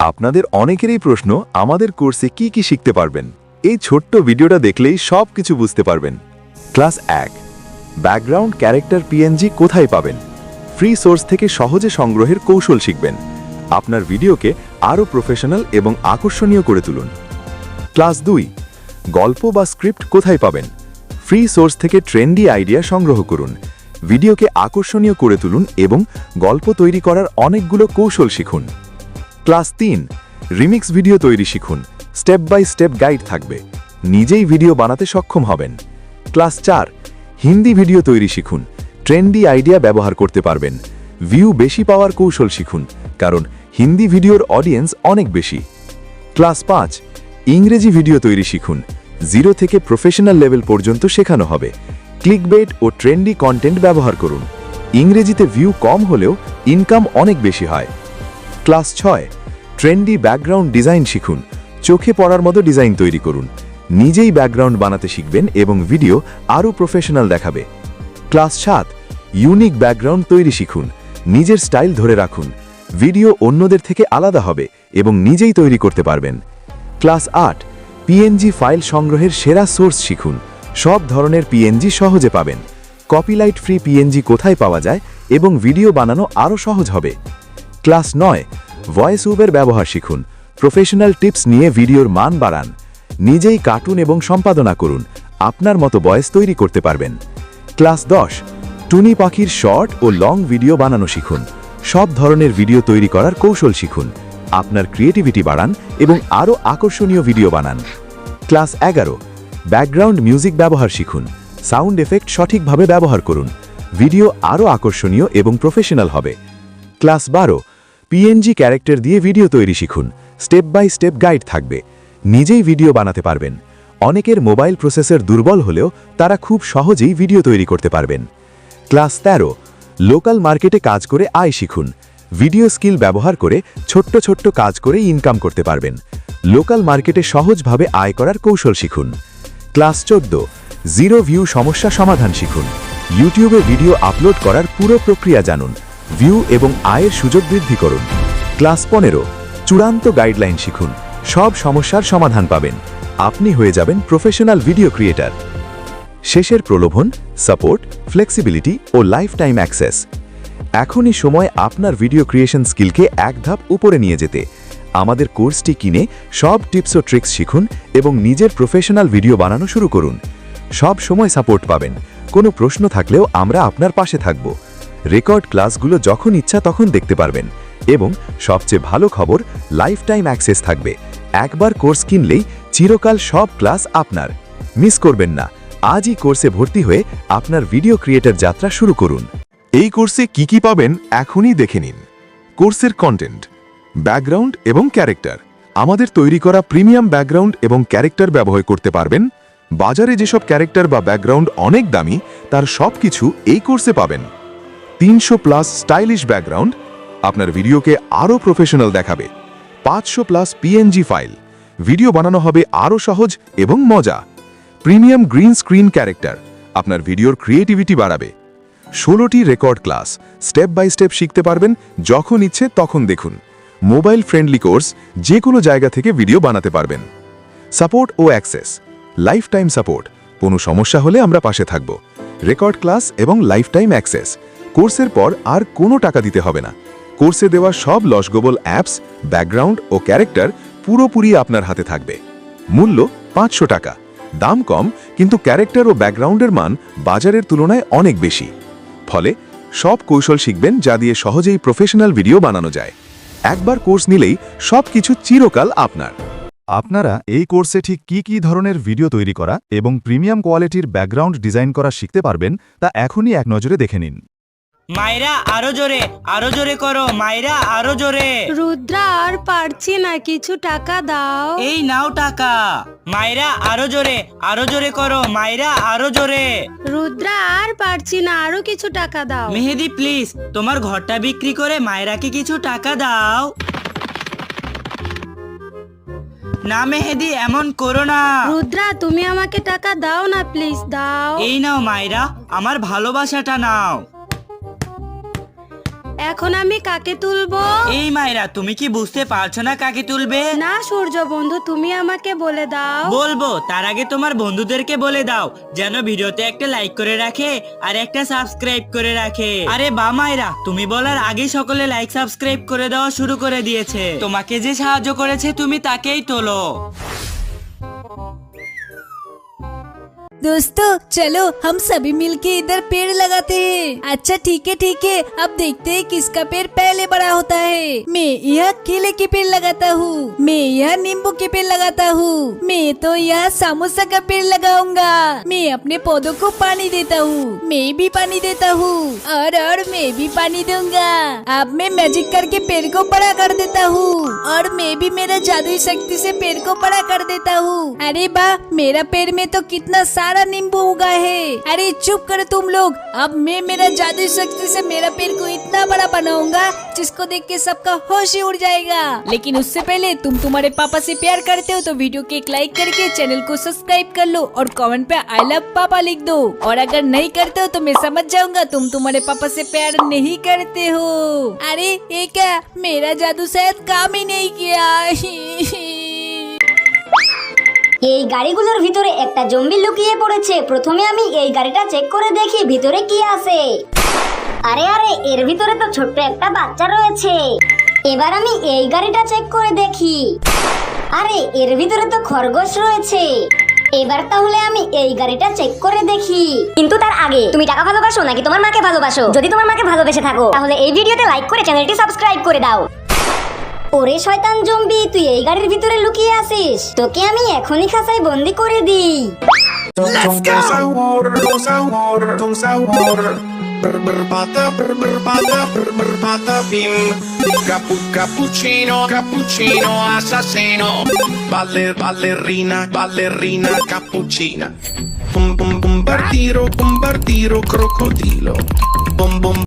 আপনাদের অনেকেরই প্রশ্ন আমাদের কোর্সে কি কি শিখতে পারবেন। এই ছোট্ট ভিডিওটা দেখলেই সব কিছু বুঝতে পারবেন। ক্লাস 1, ব্যাকগ্রাউন্ড ক্যারেক্টার পিএনজি কোথায় পাবেন? ফ্রি সোর্স থেকে সহজে সংগ্রহের কৌশল শিখবেন। আপনার ভিডিওকে আরও প্রফেশনাল এবং আকর্ষণীয় করে তুলুন। ক্লাস 2, গল্প বা স্ক্রিপ্ট কোথায় পাবেন? ফ্রি সোর্স থেকে ট্রেন্ডি আইডিয়া সংগ্রহ করুন। ভিডিওকে আকর্ষণীয় করে তুলুন এবং গল্প তৈরি করার অনেকগুলো কৌশল শিখুন। ক্লাস 3, রিমিক্স ভিডিও তৈরি শিখুন। স্টেপ বাই স্টেপ গাইড থাকবে। নিজেই ভিডিও বানাতে সক্ষম হবেন। ক্লাস 4, হিন্দি ভিডিও তৈরি শিখুন। ট্রেন্ডি আইডিয়া ব্যবহার করতে পারবেন। ভিউ বেশি পাওয়ার কৌশল শিখুন, কারণ হিন্দি ভিডিওর অডিয়েন্স অনেক বেশি। ক্লাস 5, ইংরেজি ভিডিও তৈরি শিখুন। 0 থেকে প্রফেশনাল লেভেল পর্যন্ত শেখানো হবে। ক্লিকবেট ও ট্রেন্ডি কন্টেন্ট ব্যবহার করুন। ইংরেজিতে ভিউ কম হলেও ইনকাম অনেক বেশি হয়। ক্লাস 6, ট্রেন্ডি ব্যাকগ্রাউন্ড ডিজাইন শিখুন। চোখে পড়ার মতো ডিজাইন তৈরি করুন। নিজেই ব্যাকগ্রাউন্ড বানাতে শিখবেন এবং ভিডিও আরও প্রফেশনাল দেখাবে। ক্লাস 7, ইউনিক ব্যাকগ্রাউন্ড তৈরি শিখুন। নিজের স্টাইল ধরে রাখুন। ভিডিও অন্যদের থেকে আলাদা হবে এবং নিজেই তৈরি করতে পারবেন। ক্লাস 8, পিএনজি ফাইল সংগ্রহের সেরা সোর্স শিখুন। সব ধরনের পিএনজি সহজে পাবেন। কপিরাইট ফ্রি পিএনজি কোথায় পাওয়া যায় এবং ভিডিও বানানো আরও সহজ হবে। ক্লাস 9, ভয়েস ওভার ব্যবহার শিখুন। প্রফেশনাল টিপস নিয়ে ভিডিওর মান বাড়ান। নিজেই কার্টুন এবং সম্পাদনা করুন। আপনার মতো ভয়েস তৈরি করতে পারবেন। ক্লাস 10, টুনি পাখির শর্ট ও লং ভিডিও বানানো শিখুন। সব ধরনের ভিডিও তৈরি করার কৌশল শিখুন। আপনার ক্রিয়েটিভিটি বাড়ান এবং আরও আকর্ষণীয় ভিডিও বানান। ক্লাস 11, ব্যাকগ্রাউন্ড মিউজিক ব্যবহার শিখুন। সাউন্ড এফেক্ট সঠিকভাবে ব্যবহার করুন। ভিডিও আরও আকর্ষণীয় এবং প্রফেশনাল হবে। ক্লাস 12, পিএনজি ক্যারেক্টার দিয়ে ভিডিও তৈরি শিখুন। স্টেপ বাই স্টেপ গাইড থাকবে। নিজেই ভিডিও বানাতে পারবেন। অনেকের মোবাইল প্রসেসর দুর্বল হলেও তারা খুব সহজেই ভিডিও তৈরি করতে পারবেন। ক্লাস 13, লোকাল মার্কেটে কাজ করে আয় শিখুন। ভিডিও স্কিল ব্যবহার করে ছোট্ট ছোট্ট কাজ করে ইনকাম করতে পারবেন। লোকাল মার্কেটে সহজভাবে আয় করার কৌশল শিখুন। ক্লাস 14, জিরো ভিউ সমস্যা সমাধান শিখুন। ইউটিউবে ভিডিও আপলোড করার পুরো প্রক্রিয়া জানুন। ভিউ এবং আয়ের সুযোগ বৃদ্ধি করুন। ক্লাস 15, চূড়ান্ত গাইডলাইন শিখুন। সব সমস্যার সমাধান পাবেন। আপনি হয়ে যাবেন প্রফেশনাল ভিডিও ক্রিয়েটর। শেষের প্রলোভন, সাপোর্ট, ফ্লেক্সিবিলিটি ও লাইফ টাইম অ্যাক্সেস। এখনই সময় আপনার ভিডিও ক্রিয়েশন স্কিলকে এক ধাপ উপরে নিয়ে যেতে। আমাদের কোর্সটি কিনে সব টিপস ও ট্রিক্স শিখুন এবং নিজের প্রফেশনাল ভিডিও বানানো শুরু করুন। সব সময় সাপোর্ট পাবেন। কোনো প্রশ্ন থাকলেও আমরা আপনার পাশে থাকব। রেকর্ড ক্লাসগুলো যখন ইচ্ছা তখন দেখতে পারবেন এবং সবচেয়ে ভালো খবর, লাইফ টাইম অ্যাক্সেস থাকবে। একবার কোর্স কিনলেই চিরকাল সব ক্লাস আপনার। মিস করবেন না। আজই কোর্সে ভর্তি হয়ে আপনার ভিডিও ক্রিয়েটর যাত্রা শুরু করুন। এই কোর্সে কি কি পাবেন এখনই দেখে নিন। কোর্সের কন্টেন্ট, ব্যাকগ্রাউন্ড এবং ক্যারেক্টার। আমাদের তৈরি করা প্রিমিয়াম ব্যাকগ্রাউন্ড এবং ক্যারেক্টার ব্যবহার করতে পারবেন। বাজারে যেসব ক্যারেক্টার বা ব্যাকগ্রাউন্ড অনেক দামি, তার সব কিছু এই কোর্সে পাবেন। 300+ স্টাইলিশ ব্যাকগ্রাউন্ড আপনার ভিডিওকে আরও প্রফেশনাল দেখাবে। 500+ পিএনজি ফাইল, ভিডিও বানানো হবে আরও সহজ এবং মজা। প্রিমিয়াম গ্রিন স্ক্রিন ক্যারেক্টার আপনার ভিডিওর ক্রিয়েটিভিটি বাড়াবে। 16টি record class, step by step শিখতে পারবেন। যখন ইচ্ছে তখন দেখুন। মোবাইল ফ্রেন্ডলি কোর্স, যে কোনো জায়গা থেকে ভিডিও বানাতে পারবেন। সাপোর্ট ও অ্যাক্সেস, লাইফ টাইম সাপোর্ট। কোনো সমস্যা হলে আমরা পাশে থাকব। রেকর্ড ক্লাস এবং লাইফ টাইম অ্যাক্সেস। কোর্সের পর আর কোনো টাকা দিতে হবে না। কোর্সে দেওয়া সব লসগোবল অ্যাপস, ব্যাকগ্রাউন্ড ও ক্যারেক্টার পুরোপুরি আপনার হাতে থাকবে। মূল্য 500 টাকা। দাম কম, কিন্তু ক্যারেক্টার ও ব্যাকগ্রাউন্ডের মান বাজারের তুলনায় অনেক বেশি। ফলে সব কৌশল শিখবেন যা দিয়ে সহজেই প্রফেশনাল ভিডিও বানানো যায়। একবার কোর্স নিলেই সব কিছু চিরকাল আপনার। আপনারা এই কোর্সে ঠিক কি কি ধরনের ভিডিও তৈরি করা এবং প্রিমিয়াম কোয়ালিটির ব্যাকগ্রাউন্ড ডিজাইন করা শিখতে পারবেন তা এখনই এক নজরে দেখে নিন। মাইরা আরো জোরে করো, মাইরা আরো জোরে। রুদ্রা আর পারছি না, কিছু টাকা দাও। এই নাও টাকা। মাইরা আরো জোরে করো, মাইরা আরো জোরে। রুদ্রা আর পারছি না, আরো কিছু টাকা দাও। মেহেদি প্লিজ, তোমার ঘরটা বিক্রি করে মাইরাকে কিছু টাকা দাও। না মেহেদি, এমন করো না। রুদ্রা, তুমি আমাকে টাকা দাও না, প্লিজ দাও। এই নাও মাইরা, আমার ভালোবাসাটা নাও। এখন আমি কাকে তুলবো? এই মায়েরা, তুমি কি বুঝতে পারছো না কাকে তুলবে? না সূর্য বন্ধু, তুমি আমাকে বলে দাও। বলবো, তার আগে তোমার বন্ধুদেরকে বলে দাও যেন ভিডিওতে একটা লাইক করে রাখে আর একটা সাবস্ক্রাইব করে রাখে। আরে বা মায়েরা, তুমি বলার আগে সকলে লাইক সাবস্ক্রাইব করে দেওয়া শুরু করে দিয়েছে। তোমাকে যে সাহায্য করেছে তুমি তাকেই তোলো। दोस्तों चलो हम सभी मिलके इधर पेड़ लगाते हैं। अच्छा ठीक है अब देखते हैं किसका पेड़ पहले बड़ा होता है। मैं यह केले के पेड़ लगाता हूँ, मैं यह नींबू के पेड़ लगाता हूँ, मैं तो यह समोसा का पेड़ लगाऊंगा। मैं अपने पौधों को पानी देता हूँ, मैं भी पानी देता हूँ और मैं भी पानी दूंगा। अब मैं मैजिक करके पेड़ को बड़ा कर देता हूँ और मैं भी मेरा जादुई शक्ति से पेड़ को बड़ा कर देता हूँ। अरे वाह, मेरा पेड़ में तो कितना सारा नींबू उगा है। अरे चुप करो तुम लोग, अब मैं मेरा जादुई शक्ति से मेरा पेड़ को इतना बड़ा बनाऊंगा जिसको देख के सबका होश ही उड़ जाएगा। लेकिन उससे पहले तुम तुम्हारे पापा से प्यार करते हो तो वीडियो को एक लाइक करके चैनल को सब्सक्राइब कर लो और कमेंट पे आई लव पापा लिख दो। और अगर नहीं करते हो तो मैं समझ जाऊंगा तुम तुम्हारे पापा से प्यार नहीं करते हो। अरे ये क्या, मेरा जादू शायद काम ही नहीं किया। এই গাড়িগুলোর ভিতরে একটা জম্বি লুকিয়ে পড়েছে। প্রথমে আমি এই গাড়িটা চেক করে দেখি ভিতরে কি আছে। আরে আরে, এর ভিতরে তো ছোট্ট একটা বাচ্চা রয়েছে। এবার আমি এই গাড়িটা চেক করে দেখি। আরে এর ভিতরে তো খরগোশ রয়েছে। এবার তাহলে আমি এই গাড়িটা চেক করে দেখি। কিন্তু তার আগে, তুমি টাকা ভালোবাসো নাকি তোমার মাকে ভালোবাসো? যদি তোমার মাকে ভালোবেসে থাকো তাহলে এই ভিডিওতে লাইক করে চ্যানেলটি সাবস্ক্রাইব করে দাও। ওরে শয়তান জম্বি, তুই এই গাড়ির ভিতরে লুকিয়ে আছিস, তোকে আমি এখনই খাঁচায় বন্দি করে দিই। Cappuccino, cappuccino assassino. Ballerina, ballerina cappuccina. Bombardiro, bombardiro crocodilo. Bom bom.